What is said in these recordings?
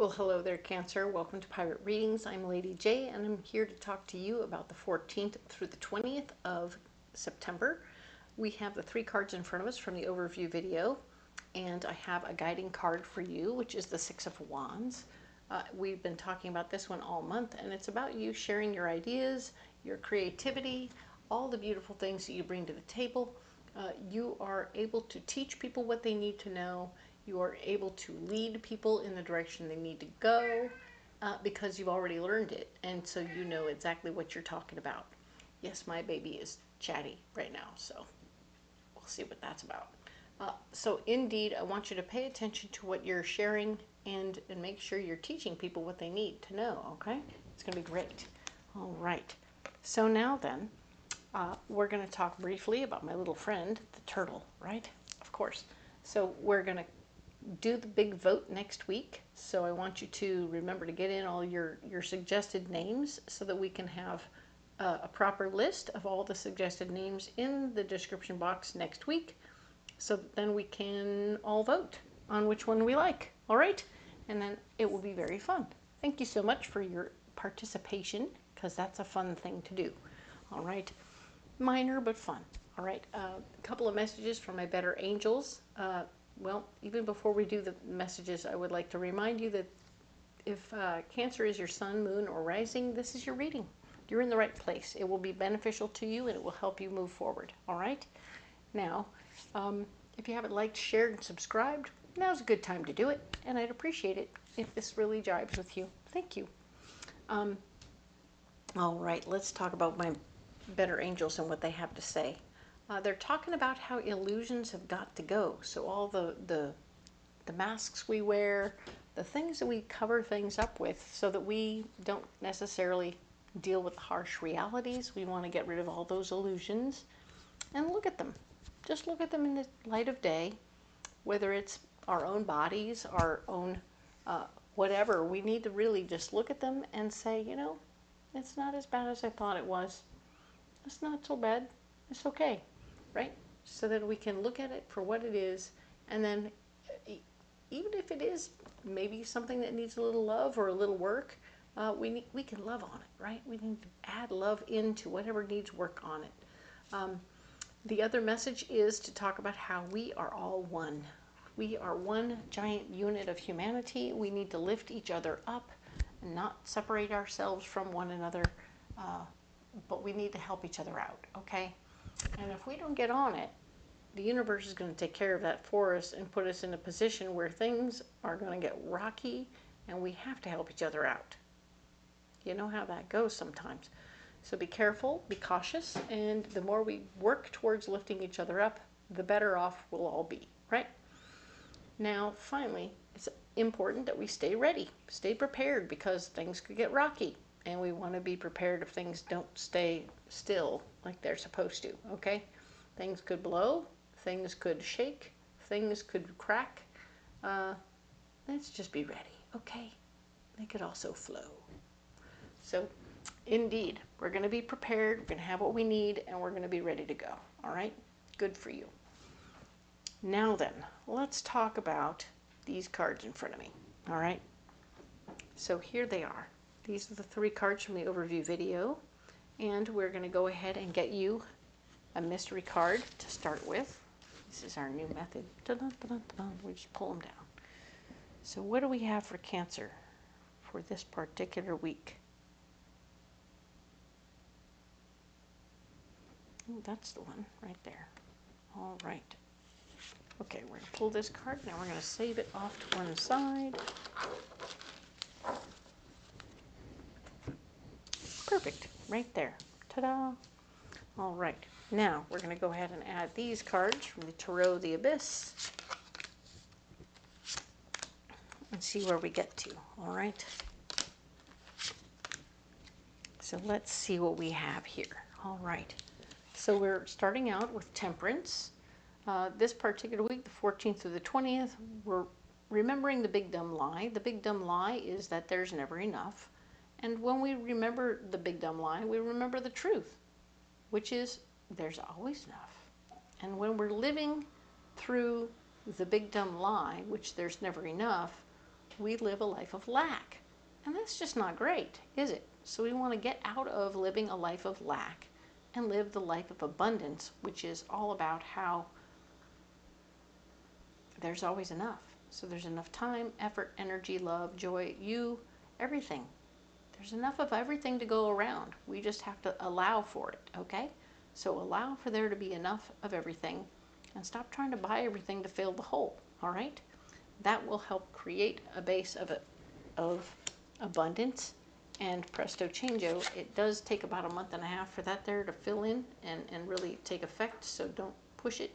Well, hello there, Cancer. Welcome to Pirate Readings. I'm Lady J, and I'm here to talk to you about the 14th through the 20th of September. We have the 3 cards in front of us from the overview video, and I have a guiding card for you, which is the 6 of Wands. We've been talking about this one all month, and it's about you sharing your ideas, your creativity, all the beautiful things that you bring to the table. You are able to teach people what they need to know. You are able to lead people in the direction they need to go because you've already learned it. And so you know exactly what you're talking about. Yes, my baby is chatty right now, so we'll see what that's about. So indeed, I want you to pay attention to what you're sharing and make sure you're teaching people what they need to know, okay? It's going to be great. All right. So now then, we're going to talk briefly about my little friend, the turtle, right? Of course. So we're going to do the big vote next week. So I want you to remember to get in all your suggested names so that we can have a proper list of all the suggested names in the description box next week. So then we can all vote on which one we like. All right? And then it will be very fun. Thank you so much for your participation, because that's a fun thing to do. All right? Minor but fun. All right? A couple of messages from my better angels. Well, even before we do the messages, I would like to remind you that if Cancer is your sun, moon, or rising, this is your reading. You're in the right place. It will be beneficial to you, and it will help you move forward. All right? Now, if you haven't liked, shared, and subscribed, now's a good time to do it, and I'd appreciate it if this really jibes with you. Thank you. All right, let's talk about my better angels and what they have to say. They're talking about how illusions have got to go. So all the masks we wear, the things that we cover things up with so that we don't necessarily deal with harsh realities. We want to get rid of all those illusions and look at them. Just look at them in the light of day, whether it's our own bodies, our own whatever. We need to really just look at them and say, you know, it's not as bad as I thought it was. It's not so bad. It's okay. Right? So that we can look at it for what it is, and then even if it is maybe something that needs a little love or a little work, we can love on it, right? We need to add love into whatever needs work on it. The other message is to talk about how we are all one. We are one giant unit of humanity. We need to lift each other up and not separate ourselves from one another, but we need to help each other out, okay? And if we don't get on it, the universe is going to take care of that for us and put us in a position where things are going to get rocky and we have to help each other out. You know how that goes sometimes. So be careful, be cautious, and the more we work towards lifting each other up, the better off we'll all be, right? Now, finally, it's important that we stay ready, stay prepared, because things could get rocky. And we want to be prepared if things don't stay still like they're supposed to, okay? Things could blow, things could shake, things could crack. Let's just be ready, okay? They could also flow. So, indeed, we're going to be prepared, we're going to have what we need, and we're going to be ready to go, all right? Good for you. Now then, let's talk about these cards in front of me, all right? So here they are. These are the 3 cards from the overview video, and we're going to go ahead and get you a mystery card to start with. This is our new method. We just pull them down. So what do we have for Cancer for this particular week? Oh, that's the one right there. All right. Okay, we're going to pull this card. Now we're going to save it off to one side. Perfect, right there. Ta-da! All right, now we're going to go ahead and add these cards from the Tarot the Abyss and see where we get to, all right? So let's see what we have here. All right, so we're starting out with Temperance. This particular week, the 14th through the 20th, we're remembering the big dumb lie. The big dumb lie is that there's never enough. And when we remember the big dumb lie, we remember the truth, which is there's always enough. And when we're living through the big dumb lie, which there's never enough, we live a life of lack. And that's just not great, is it? So we want to get out of living a life of lack and live the life of abundance, which is all about how there's always enough. So there's enough time, effort, energy, love, joy, you, everything. There's enough of everything to go around. We just have to allow for it, okay? So allow for there to be enough of everything and stop trying to buy everything to fill the hole, all right? That will help create a base of abundance, and presto changeo, it does take about a month and a half for that there to fill in and really take effect, so don't push it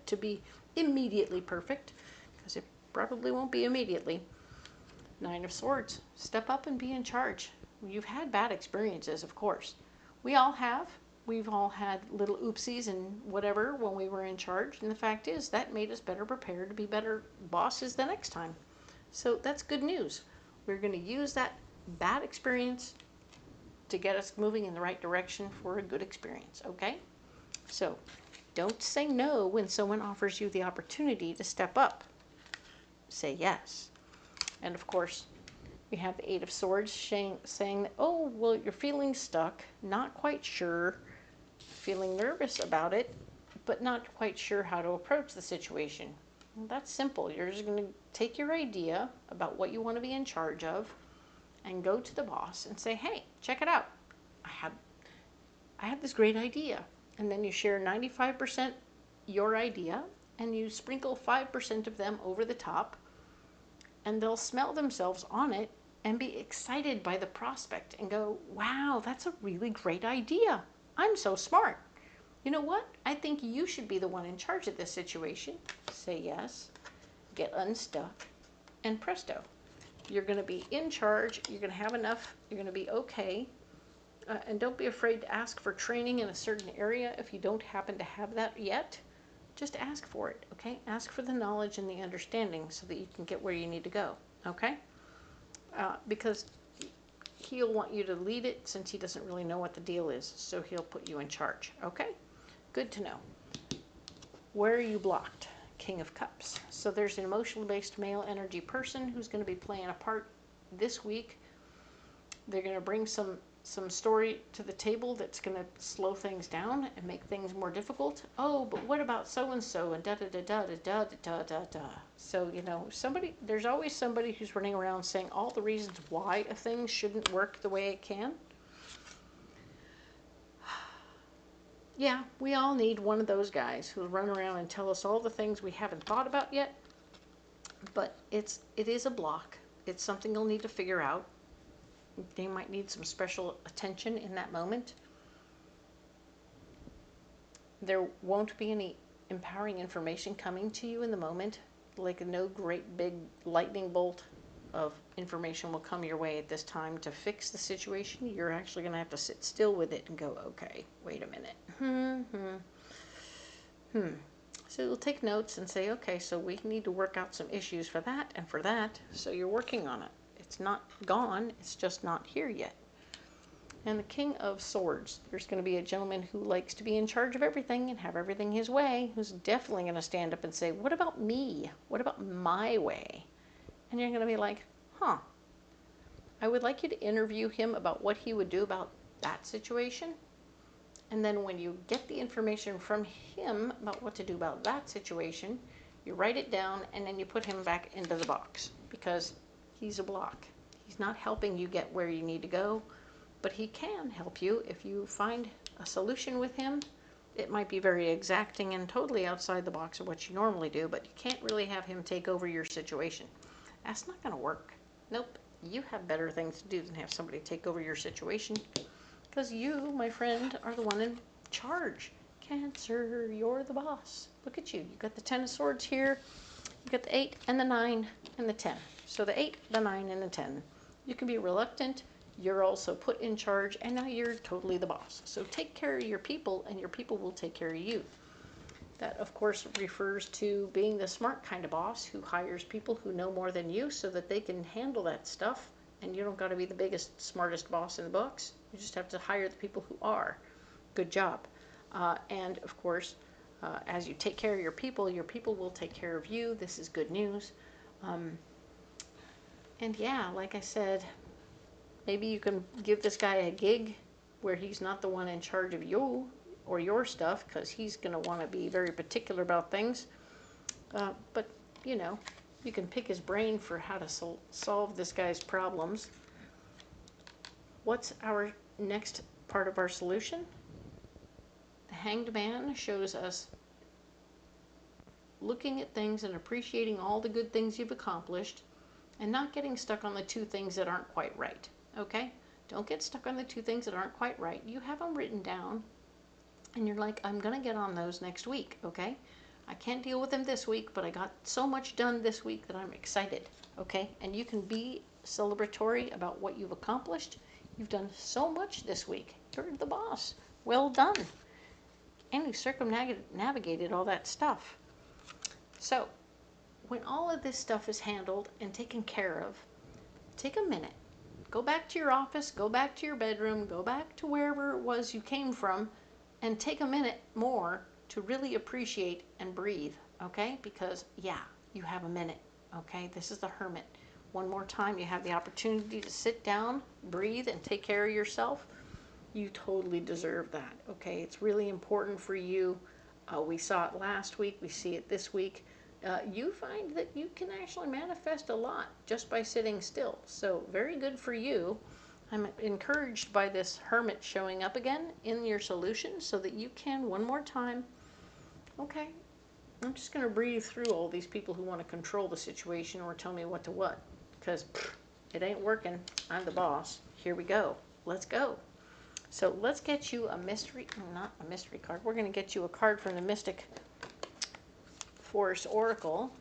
to be immediately perfect, because it probably won't be immediately. Nine of Swords, step up and be in charge. You've had bad experiences, of course. We all have. We've all had little oopsies and whatever when we were in charge, and the fact is that made us better prepared to be better bosses the next time. So that's good news. We're going to use that bad experience to get us moving in the right direction for a good experience, okay? So don't say no when someone offers you the opportunity to step up. Say yes. And of course, we have the Eight of Swords saying that, oh, well, you're feeling stuck, not quite sure, feeling nervous about it, but not quite sure how to approach the situation. Well, that's simple. You're just going to take your idea about what you want to be in charge of and go to the boss and say, hey, check it out. I had this great idea. And then you share 95% your idea and you sprinkle 5% of them over the top, and they'll smell themselves on it and be excited by the prospect and go, wow, that's a really great idea. I'm so smart. You know what? I think you should be the one in charge of this situation. Say yes, get unstuck, and presto. You're going to be in charge. You're going to have enough. You're going to be okay. And don't be afraid to ask for training in a certain area if you don't happen to have that yet. Just ask for it, okay? Ask for the knowledge and the understanding so that you can get where you need to go, okay? Because he'll want you to lead it since he doesn't really know what the deal is, so he'll put you in charge, okay? Good to know. Where are you blocked? King of Cups. So there's an emotionally based male energy person who's going to be playing a part this week. They're going to bring some story to the table that's going to slow things down and make things more difficult. Oh, but what about so-and-so and da-da-da-da-da-da-da-da-da. So, you know, there's always somebody who's running around saying all the reasons why a thing shouldn't work the way it can. Yeah, we all need one of those guys who run around and tell us all the things we haven't thought about yet. But it is a block. It's something you'll need to figure out. They might need some special attention in that moment. There won't be any empowering information coming to you in the moment. Like no great big lightning bolt of information will come your way at this time to fix the situation. You're actually going to have to sit still with it and go, okay, wait a minute. So you'll take notes and say, okay, so we need to work out some issues for that and for that. So you're working on it. It's not gone, it's just not here yet. And the King of Swords, there's going to be a gentleman who likes to be in charge of everything and have everything his way, who's definitely going to stand up and say, what about me? What about my way? And you're going to be like, huh, I would like you to interview him about what he would do about that situation. And then when you get the information from him about what to do about that situation, you write it down and then you put him back into the box, because he's a block. He's not helping you get where you need to go, but he can help you if you find a solution with him. It might be very exacting and totally outside the box of what you normally do, but you can't really have him take over your situation. That's not going to work. Nope. You have better things to do than have somebody take over your situation, because you, my friend, are the one in charge. Cancer, you're the boss. Look at you. You got the 10 of Swords here. You got the 8 and the 9 and the 10. So the 8, the 9, and the 10. You can be reluctant. You're also put in charge, and now you're totally the boss. So take care of your people, and your people will take care of you. That, of course, refers to being the smart kind of boss who hires people who know more than you so that they can handle that stuff. And you don't got to be the biggest, smartest boss in the books. You just have to hire the people who are. Good job. And, of course, as you take care of your people will take care of you. This is good news. And yeah, like I said, maybe you can give this guy a gig where he's not the one in charge of you or your stuff, because he's going to want to be very particular about things. But, you know, you can pick his brain for how to solve this guy's problems. What's our next part of our solution? The Hanged Man shows us looking at things and appreciating all the good things you've accomplished and not getting stuck on the two things that aren't quite right, okay? Don't get stuck on the two things that aren't quite right. You have them written down, and you're like, I'm going to get on those next week, okay? I can't deal with them this week, but I got so much done this week that I'm excited, okay? And you can be celebratory about what you've accomplished. You've done so much this week. You're the boss. Well done. And you circumnavigated all that stuff. So, when all of this stuff is handled and taken care of, take a minute. Go back to your office, go back to your bedroom, go back to wherever it was you came from, and take a minute more to really appreciate and breathe, okay? Because, yeah, you have a minute, okay? This is the Hermit. One more time, you have the opportunity to sit down, breathe, and take care of yourself. You totally deserve that, okay? It's really important for you. We saw it last week. We see it this week. You find that you can actually manifest a lot just by sitting still. So very good for you. I'm encouraged by this Hermit showing up again in your solution so that you can, one more time, okay, I'm just going to breathe through all these people who want to control the situation or tell me what to what, because it ain't working. I'm the boss. Here we go. Let's go. So let's get you a mystery, not a mystery card. We're going to get you a card from the Mystic Force Oracle,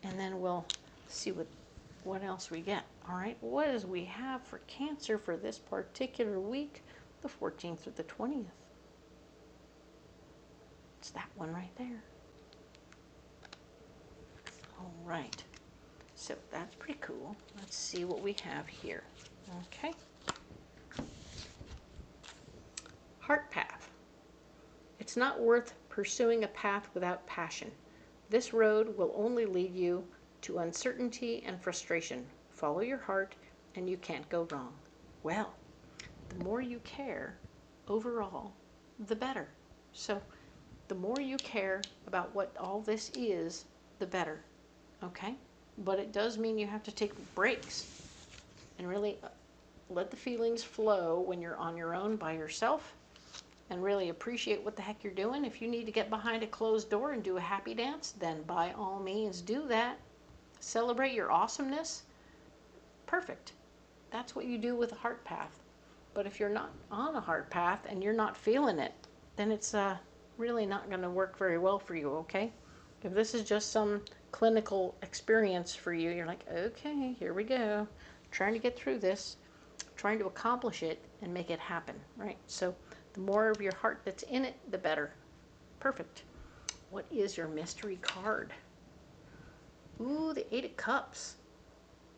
and then we'll see what else we get. All right, what does we have for Cancer for this particular week, the 14th through the 20th? It's that one right there. All right, so that's pretty cool. Let's see what we have here. Okay. Heart path. It's not worth pursuing a path without passion. This road will only lead you to uncertainty and frustration. Follow your heart and you can't go wrong. Well, the more you care overall, the better. So the more you care about what all this is, the better. Okay? But it does mean you have to take breaks and really let the feelings flow when you're on your own by yourself, and really appreciate what the heck you're doing. If you need to get behind a closed door and do a happy dance, then by all means do that. Celebrate your awesomeness. Perfect. That's what you do with a heart path. But if you're not on a heart path and you're not feeling it, then it's really not going to work very well for you, okay? If this is just some clinical experience for you, you're like, okay, here we go. Trying to get through this, trying to accomplish it and make it happen, right? So the more of your heart that's in it, the better. Perfect. What is your mystery card? Ooh, the Eight of Cups.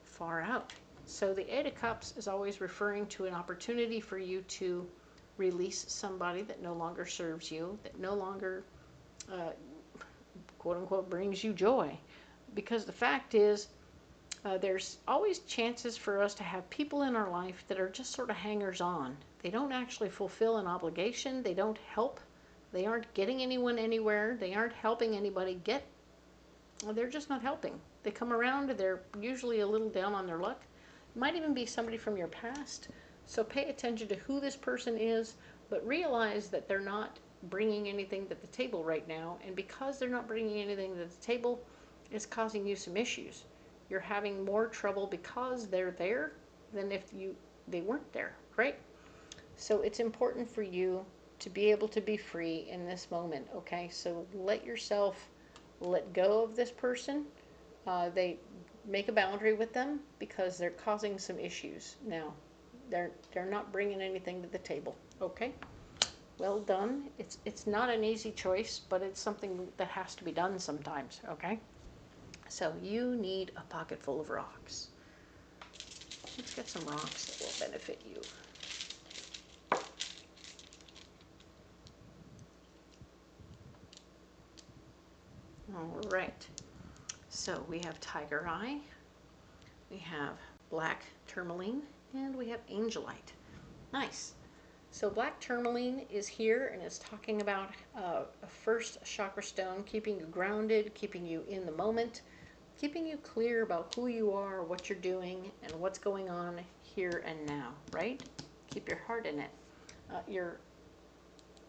Far out. So the Eight of Cups is always referring to an opportunity for you to release somebody that no longer serves you, that no longer, quote unquote, brings you joy. Because the fact is, there's always chances for us to have people in our life that are just sort of hangers-on. They don't actually fulfill an obligation. They don't help. They aren't getting anyone anywhere. They aren't helping anybody get. Well, they're just not helping. They come around, they're usually a little down on their luck. It might even be somebody from your past. So pay attention to who this person is, but realize that they're not bringing anything to the table right now. And because they're not bringing anything to the table, it's causing you some issues. You're having more trouble because they're there than if they weren't there, right? So it's important for you to be able to be free in this moment, okay? So let yourself let go of this person. They make a boundary with them because they're causing some issues now. They're not bringing anything to the table, okay? Well done. It's not an easy choice, but it's something that has to be done sometimes, okay? So you need a pocket full of rocks. Let's get some rocks that will benefit you. All right. So we have Tiger Eye. We have black tourmaline, and we have angelite. Nice. So black tourmaline is here, and it's talking about a first chakra stone, keeping you grounded, keeping you in the moment, keeping you clear about who you are, what you're doing, and what's going on here and now, right? Keep your heart in it. Your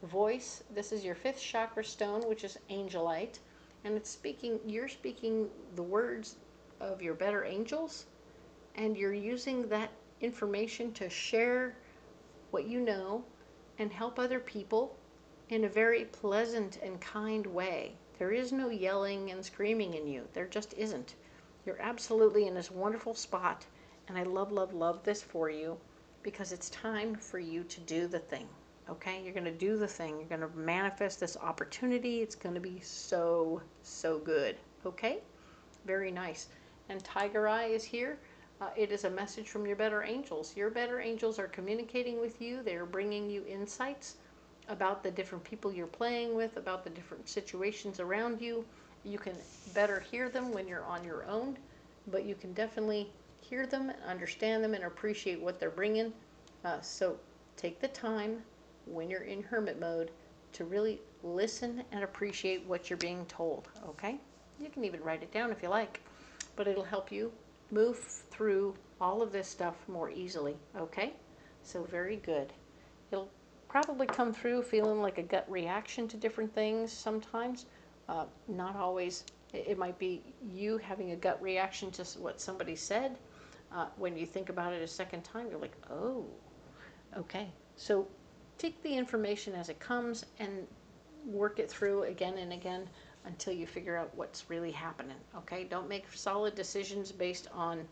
voice, this is your fifth chakra stone, which is angelite, and it's speaking, you're speaking the words of your better angels, and you're using that information to share what you know and help other people in a very pleasant and kind way. There is no yelling and screaming in you. There just isn't. You're absolutely in this wonderful spot, and I love, love, love this for you, because it's time for you to do the thing. Okay, you're going to do the thing. You're going to manifest this opportunity. It's going to be so, so good. Okay, very nice. And Tiger Eye is here. It is a message from your better angels. Your better angels are communicating with you. They are bringing you insights about the different people you're playing with, about the different situations around you. You can better hear them when you're on your own, but you can definitely hear them, and understand them, and appreciate what they're bringing. So take the time when you're in hermit mode to really listen and appreciate what you're being told, okay? You can even write it down if you like, but it'll help you move through all of this stuff more easily, okay? So very good. It'll probably come through feeling like a gut reaction to different things sometimes. Not always. It might be you having a gut reaction to what somebody said. When you think about it a second time, you're like, oh, okay. So take the information as it comes and work it through again and again until you figure out what's really happening, okay? Don't make solid decisions based on,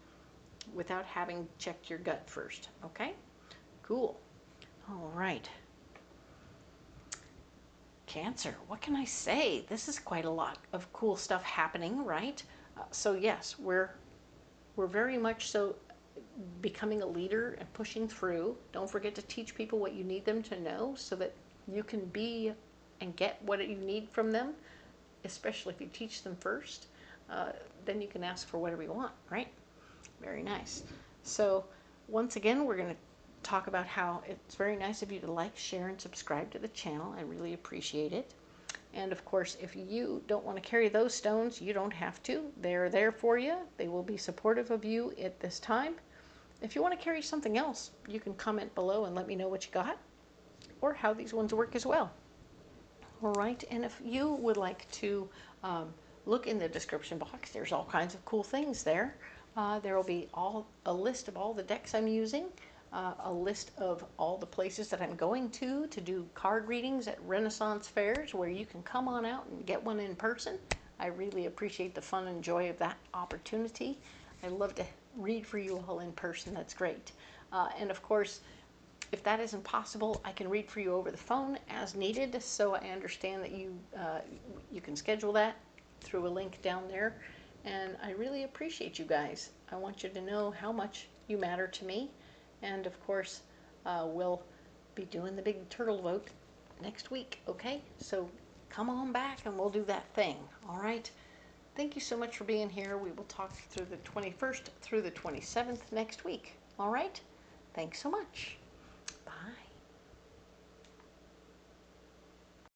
without having checked your gut first, okay? Cool. All right. Cancer, what can I say? This is quite a lot of cool stuff happening, right? So yes, we're very much so becoming a leader and pushing through. Don't forget to teach people what you need them to know so that you can be and get what you need from them, especially if you teach them first. Then you can ask for whatever you want, right? Very nice. So once again, we're going to talk about how it's very nice of you to like, share, and subscribe to the channel. I really appreciate it. And of course, if you don't want to carry those stones, you don't have to. They're there for you. They will be supportive of you at this time. If you want to carry something else, you can comment below and let me know what you got, or how these ones work as well. All right, and if you would like to look in the description box, there's all kinds of cool things there. There will be a list of all the decks I'm using, a list of all the places that I'm going to do card readings at Renaissance fairs, where you can come on out and get one in person. I really appreciate the fun and joy of that opportunity. I love to read for you all in person. That's great. And of course, if that isn't possible, I can read for you over the phone as needed. So I understand that you can schedule that through a link down there. And I really appreciate you guys. I want you to know how much you matter to me. And of course, we'll be doing the big turtle vote next week, okay? So come on back and we'll do that thing, all right? Thank you so much for being here. We will talk through the 21st through the 27th next week, all right? Thanks so much.